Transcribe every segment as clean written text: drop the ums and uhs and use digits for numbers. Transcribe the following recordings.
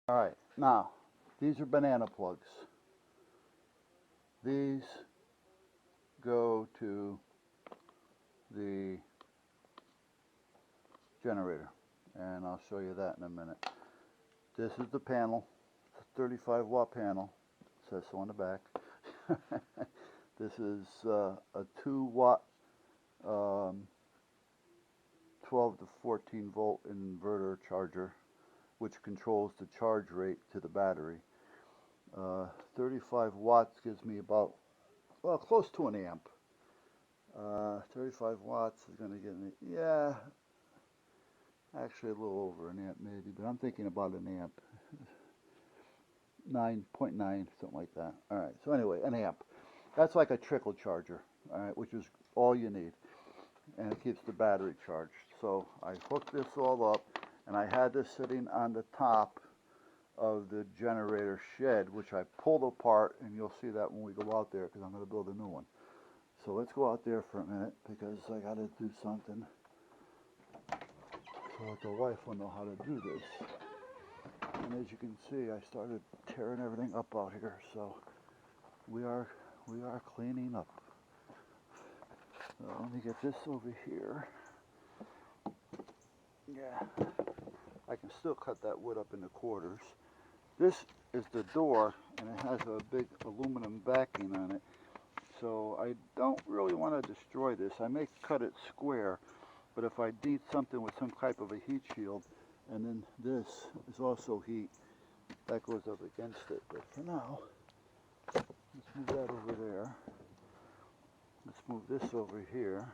Alright, now, these are banana plugs. These go to the generator, and I'll show you that in a minute. This is the panel. It's a 35 watt panel. It says so on the back. This is a 2 watt 12 to 14 volt inverter charger, which controls the charge rate to the battery. 35 watts gives me about, well, close to an amp. 35 watts is going to give me, yeah, actually a little over an amp maybe, but I'm thinking about an amp. 9.9, something like that. Alright, so anyway, an amp. That's like a trickle charger, alright, which is all you need. And it keeps the battery charged. So I hooked this all up, and I had this sitting on the top of the generator shed, which I pulled apart, and you'll see that when we go out there, because I'm going to build a new one. So let's go out there for a minute, because I got to do something so that the wife will know how to do this. And as you can see, I started tearing everything up out here, so we are cleaning up. So let me get this over here. Yeah, I can still cut that wood up into quarters. This is the door, and it has a big aluminum backing on it. So I don't really want to destroy this. I may cut it square, but if I need something with some type of a heat shield, and then this is also heat, that goes up against it. But for now, let's move that over there. Let's move this over here.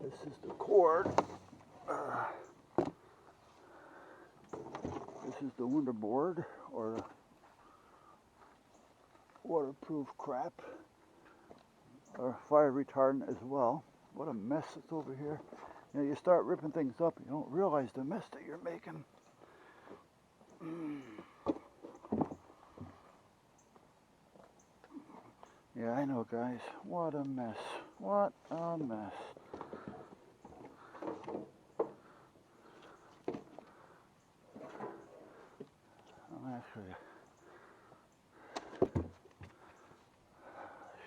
This is the cord. This is the window board, or waterproof crap, or fire retardant as well. What a mess that's over here. You know, you start ripping things up, you don't realize the mess that you're making. Yeah, I know, guys. What a mess. What a mess. I'm actually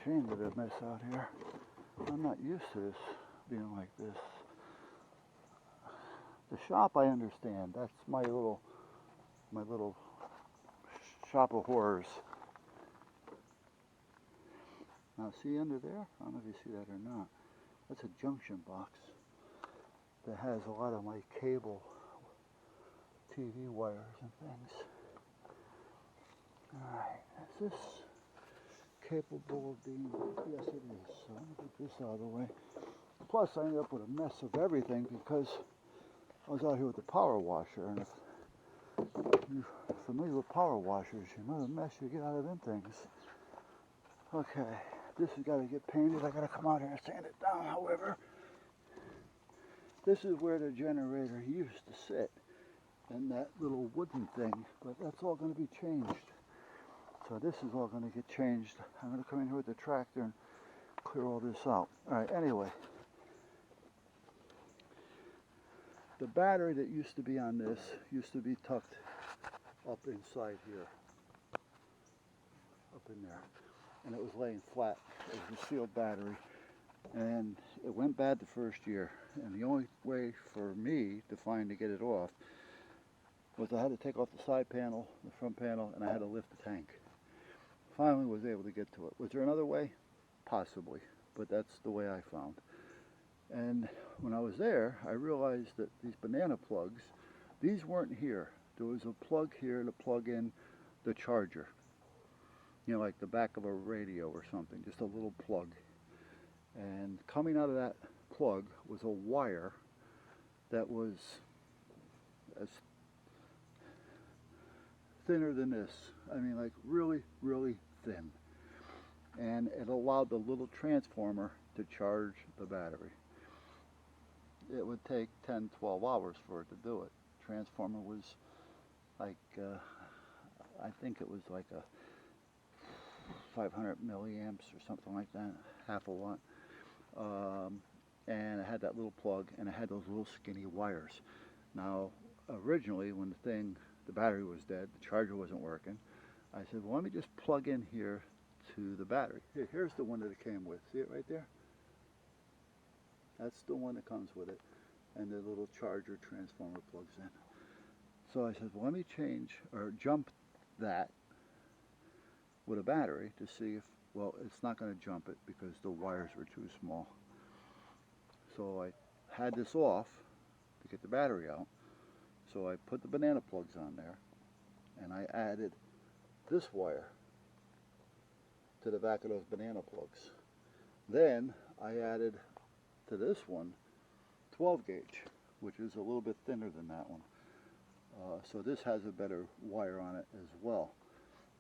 ashamed of the mess out here. I'm not used to this being like this. The shop, I understand. That's my little shop of horrors. Now, see under there? I don't know if you see that or not. That's a junction box that has a lot of my cable TV wires and things. Alright, is this capable of being? Yes, it is. So let me get this out of the way. Plus, I ended up with a mess of everything because I was out here with the power washer, and if you're familiar with power washers, you know the mess you get out of them things. Okay, this has got to get painted. I got to come out here and sand it down. However, this is where the generator used to sit, and that little wooden thing, but that's all going to be changed. So this is all going to get changed. I'm going to come in here with the tractor and clear all this out. Alright, anyway. The battery that used to be on this used to be tucked up inside here. Up in there. And it was laying flat. It was a sealed battery. And it went bad the first year. And the only way for me to get it off was I had to take off the side panel, the front panel, and I had to lift the tank. Finally was able to get to it. Was there another way? Possibly. But that's the way I found. And when I was there, I realized that these banana plugs, these weren't here. There was a plug here to plug in the charger. You know, like the back of a radio or something, just a little plug. And coming out of that plug was a wire that was as thinner than this. I mean, like really, really thin. And it allowed the little transformer to charge the battery. It would take 10, 12 hours for it to do it. Transformer was like, I think it was like a 500 milliamps or something like that, half a watt. And it had that little plug, and it had those little skinny wires. Now, originally, when the battery was dead, the charger wasn't working, I said, well, let me just plug in here to the battery. Here's the one that it came with. See it right there? That's the one that comes with it. And the little charger transformer plugs in. So I said, well, let me change or jump that with a battery to see if, well, it's not going to jump it because the wires were too small. So I had this off to get the battery out. So I put the banana plugs on there and I added this wire to the back of those banana plugs. Then I added to this one 12 gauge, which is a little bit thinner than that one. So this has a better wire on it as well.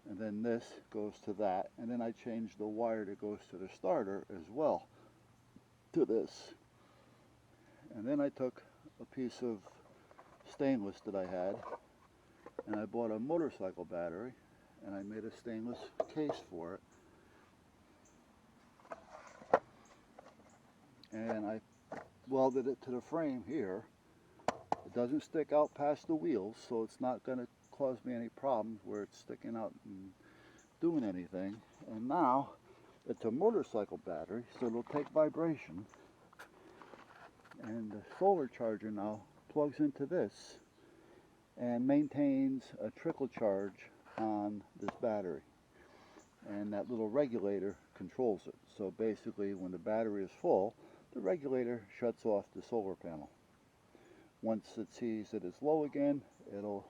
And then this goes to that, and then I changed the wire that goes to the starter as well to this. And then I took a piece of stainless that I had, and I bought a motorcycle battery, and I made a stainless case for it. And I welded it to the frame here. It doesn't stick out past the wheels, so it's not going to cause me any problems where it's sticking out and doing anything. And now it's a motorcycle battery, so it'll take vibration. And the solar charger now plugs into this and maintains a trickle charge on this battery. And that little regulator controls it. So basically, when the battery is full, the regulator shuts off the solar panel. Once it sees that it's low again, it'll,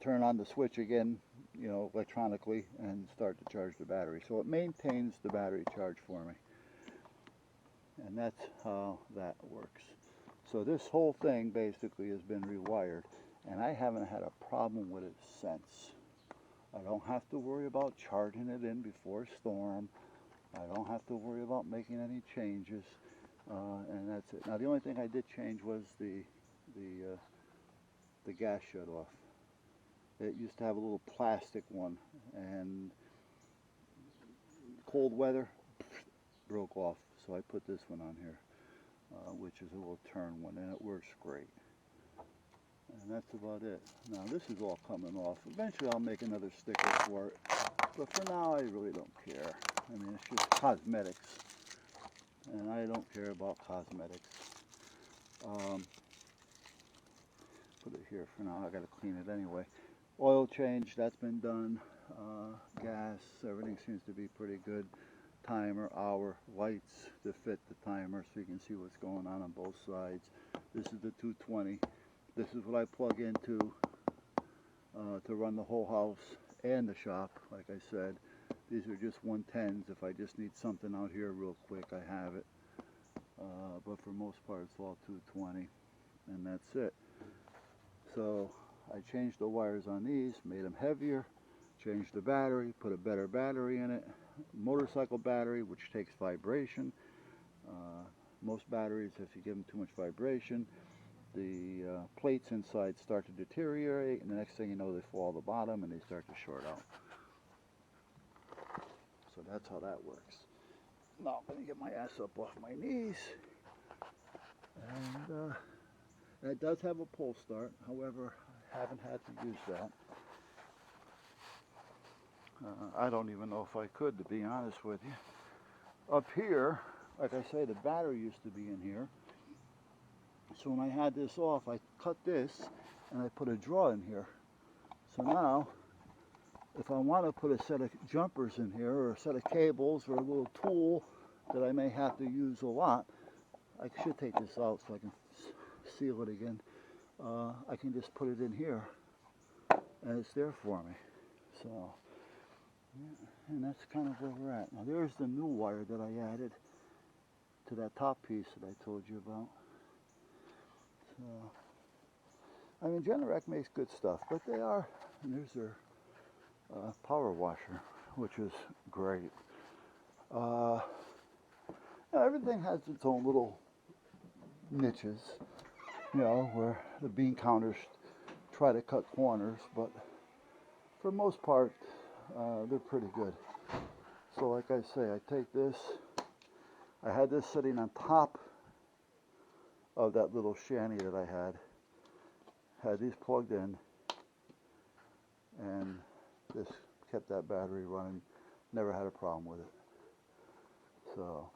turn on the switch again, electronically and start to charge the battery. So it maintains the battery charge for me. And that's how that works. So this whole thing basically has been rewired, and I haven't had a problem with it since. I don't have to worry about charging it in before a storm. I don't have to worry about making any changes, and that's it. Now the only thing I did change was the gas shut off. It used to have a little plastic one, and cold weather broke off, so I put this one on here, which is a little turn one, and it works great. And that's about it. Now this is all coming off. Eventually I'll make another sticker for it, but for now I really don't care. I mean, it's just cosmetics, and I don't care about cosmetics. Put it here for now. I got to clean it anyway. Oil change, that's been done. Gas, everything seems to be pretty good. Timer, hour, lights to fit the timer so you can see what's going on both sides. This is the 220. This is what I plug into to run the whole house and the shop, like I said. These are just 110s. If I just need something out here real quick, I have it. But for most part, it's all 220, and that's it. So I changed the wires on these, made them heavier, changed the battery, put a better battery in it. Motorcycle battery, which takes vibration. Most batteries, if you give them too much vibration, the plates inside start to deteriorate, and the next thing you know, they fall to the bottom and they start to short out. So that's how that works. Now I'm going to get my ass up off my knees. And it does have a pull start. However, I haven't had to use that. I don't even know if I could, to be honest with you. Up here, like I say, the battery used to be in here. So when I had this off, I cut this and I put a drawer in here. So now, if I want to put a set of jumpers in here, or a set of cables, or a little tool that I may have to use a lot, I should take this out so I can seal it again. I can just put it in here, and it's there for me. So, yeah, and that's kind of where we're at. Now there's the new wire that I added to that top piece that I told you about. So, I mean, Generac makes good stuff, but they are, and there's their power washer, which is great. Everything has its own little niches, where the bean counters try to cut corners, but for the most part, they're pretty good. So like I say, I take this, I had this sitting on top of that little shanty that I had, had these plugged in, and this kept that battery running. Never had a problem with it. So,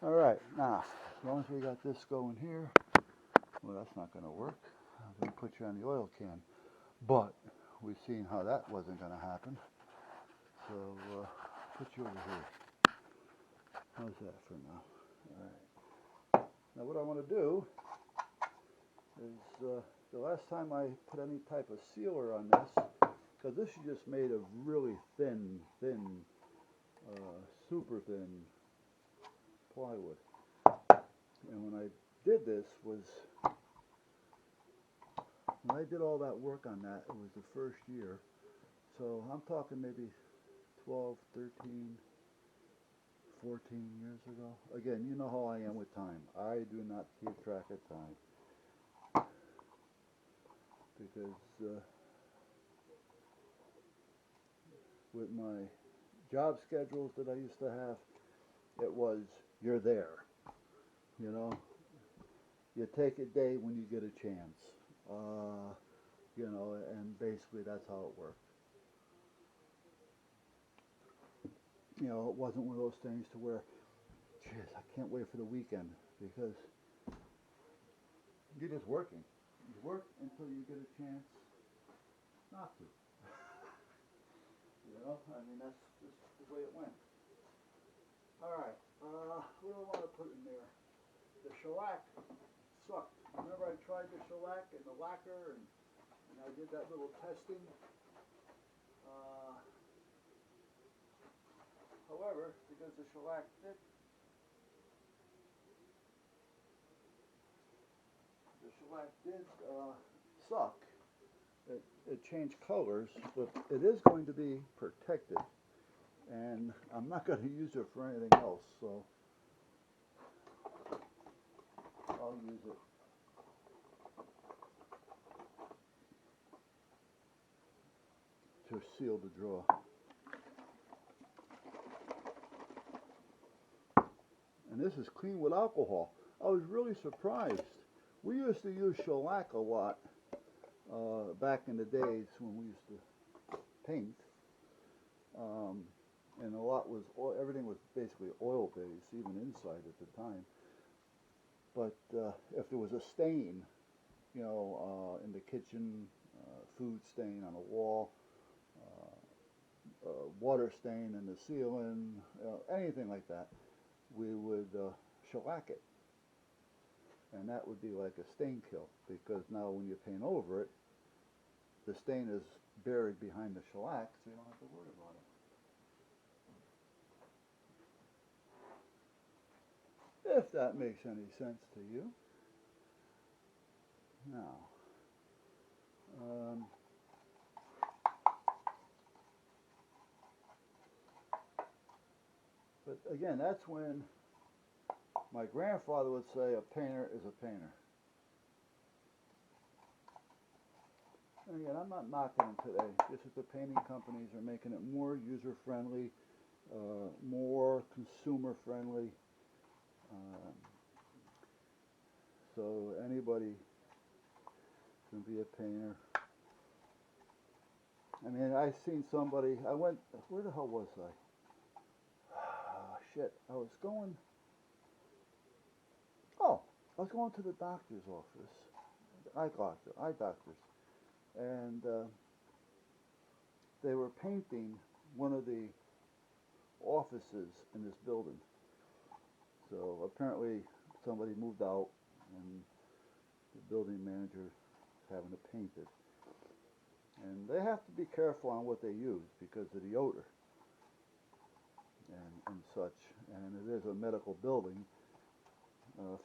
all right, now, as long as we got this going here, well, that's not going to work. I'm going to put you on the oil can. But we've seen how that wasn't going to happen. So, put you over here. How's that for now? All right. Now, what I want to do is, the last time I put any type of sealer on this, because this is just made of really thin, super thin plywood. And when I did this when I did all that work on that, it was the first year. So I'm talking maybe 12, 13, 14 years ago. Again, you know how I am with time. I do not keep track of time. Because with my job schedules that I used to have, it was, you're there. You know, you take a day when you get a chance. You know, and basically that's how it worked. You know, it wasn't one of those things to where, geez, I can't wait for the weekend, because you're just working. You work until you get a chance not to. You know, I mean, that's just the way it went. All right, what do I want to put in there? The shellac sucked. Remember I tried the shellac and the lacquer, and I did that little testing. However, because the shellac did suck, it changed colors, but it is going to be protected, and I'm not going to use it for anything else, so I'll use it to seal the drawer. And this is clean with alcohol. I was really surprised. We used to use shellac a lot back in the days when we used to paint. And a lot was, everything was basically oil-based, even inside at the time. But if there was a stain, you know, in the kitchen, food stain on a wall, water stain in the ceiling, anything like that, we would shellac it. And that would be like a stain kill, because now when you paint over it, the stain is buried behind the shellac, so you don't have to worry about it. If that makes any sense to you. Now, but again, that's when my grandfather would say a painter is a painter. And again, I'm not knocking them today. Just that the painting companies are making it more user-friendly, more consumer-friendly. So anybody can be a painter. I mean, I seen somebody, I went, where the hell was I? Shit, I was going to the doctor's office, eye doctors, and they were painting one of the offices in this building. So apparently somebody moved out, and the building manager is having to paint it. And they have to be careful on what they use because of the odor and such. And it is a medical building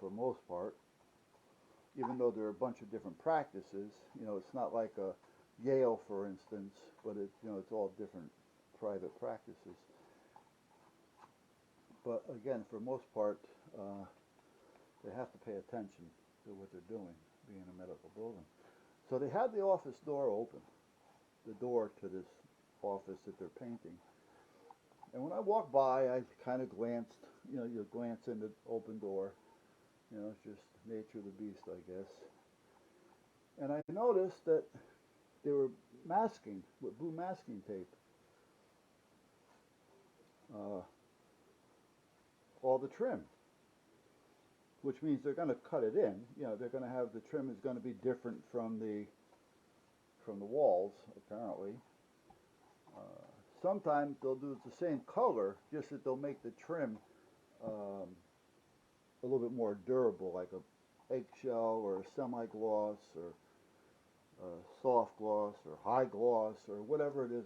for most part. Even though there are a bunch of different practices, you know, it's not like a Yale, for instance, but it, you know, it's all different private practices. But again, for most part, they have to pay attention to what they're doing, being a medical building. So they had the office door open, the door to this office that they're painting. And when I walked by, I kind of glanced, you know, you glance in the open door. You know, it's just nature of the beast, I guess. And I noticed that they were masking with blue masking tape all the trim, which means they're going to cut it in. You know, they're going to have the trim is going to be different from the walls apparently. Sometimes they'll do the same color, just that they'll make the trim a little bit more durable, like a eggshell or a semi-gloss or soft gloss or high gloss or whatever it is.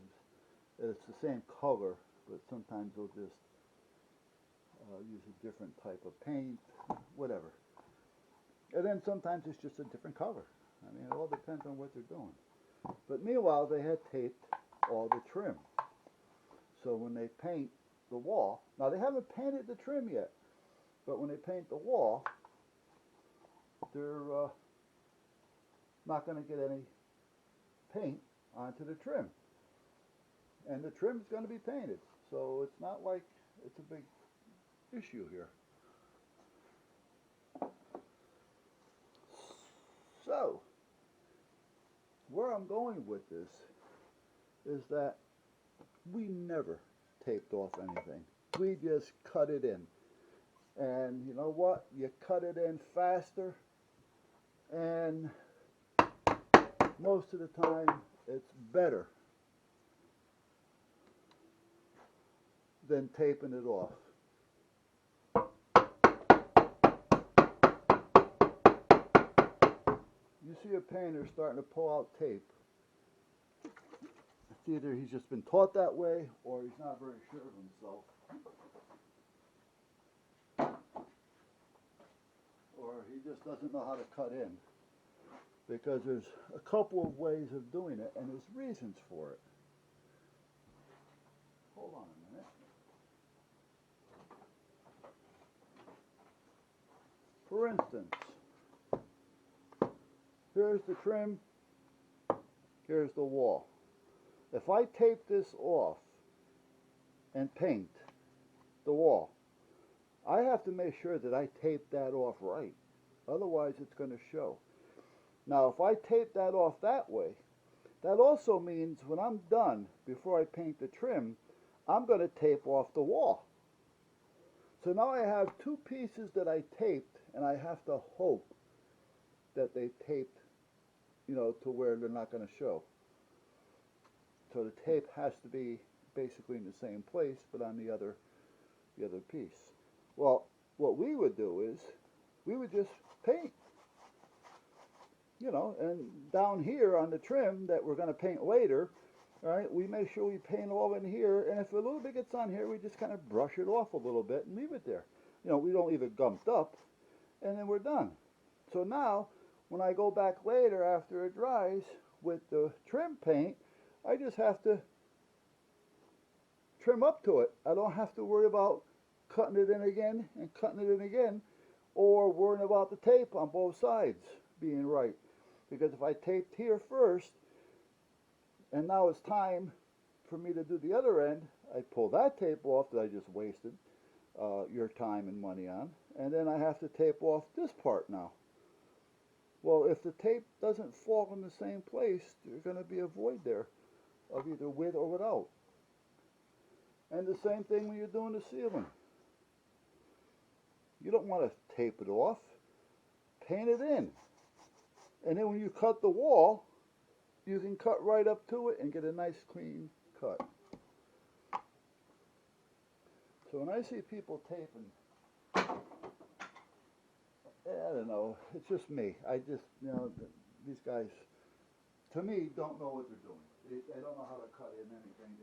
It's the same color, but sometimes they'll just use a different type of paint, whatever. And then sometimes it's just a different color. I mean, it all depends on what they're doing. But meanwhile, they had taped all the trim. So when they paint the wall, now they haven't painted the trim yet, but when they paint the wall, they're not going to get any paint onto the trim. And the trim is going to be painted. So it's not like it's a big issue here. So, where I'm going with this is that we never taped off anything. We just cut it in. And you know what? You cut it in faster, and most of the time it's better than taping it off. You see a painter starting to pull out tape. It's either he's just been taught that way or he's not very sure of himself. Or he just doesn't know how to cut in. Because there's a couple of ways of doing it and there's reasons for it. Hold on a minute. For instance, here's the trim, here's the wall. If I tape this off and paint the wall, I have to make sure that I tape that off right. Otherwise it's going to show. Now if I tape that off that way, that also means when I'm done, before I paint the trim, I'm going to tape off the wall. So now I have two pieces that I taped, and I have to hope that they taped, you know, to where they're not going to show. So the tape has to be basically in the same place, but on the other piece. Well, what we would do is we would just paint, you know, and down here on the trim that we're going to paint later, right, we make sure we paint all in here, and if a little bit gets on here, we just kind of brush it off a little bit and leave it there. You know, we don't leave it gumped up, and then we're done. So now, when I go back later after it dries with the trim paint, I just have to trim up to it. I don't have to worry about cutting it in again and cutting it in again, or worrying about the tape on both sides being right. Because if I taped here first, and now it's time for me to do the other end, I pull that tape off that I just wasted your time and money on, and then I have to tape off this part now. Well, if the tape doesn't fall in the same place, there's going to be a void there of either with or without. And the same thing when you're doing the ceiling. You don't want to tape it off. Paint it in. And then when you cut the wall, you can cut right up to it and get a nice clean cut. So when I see people taping, I don't know, it's just me. I just, you know, these guys, to me, don't know what they're doing. They don't know how to cut in anything.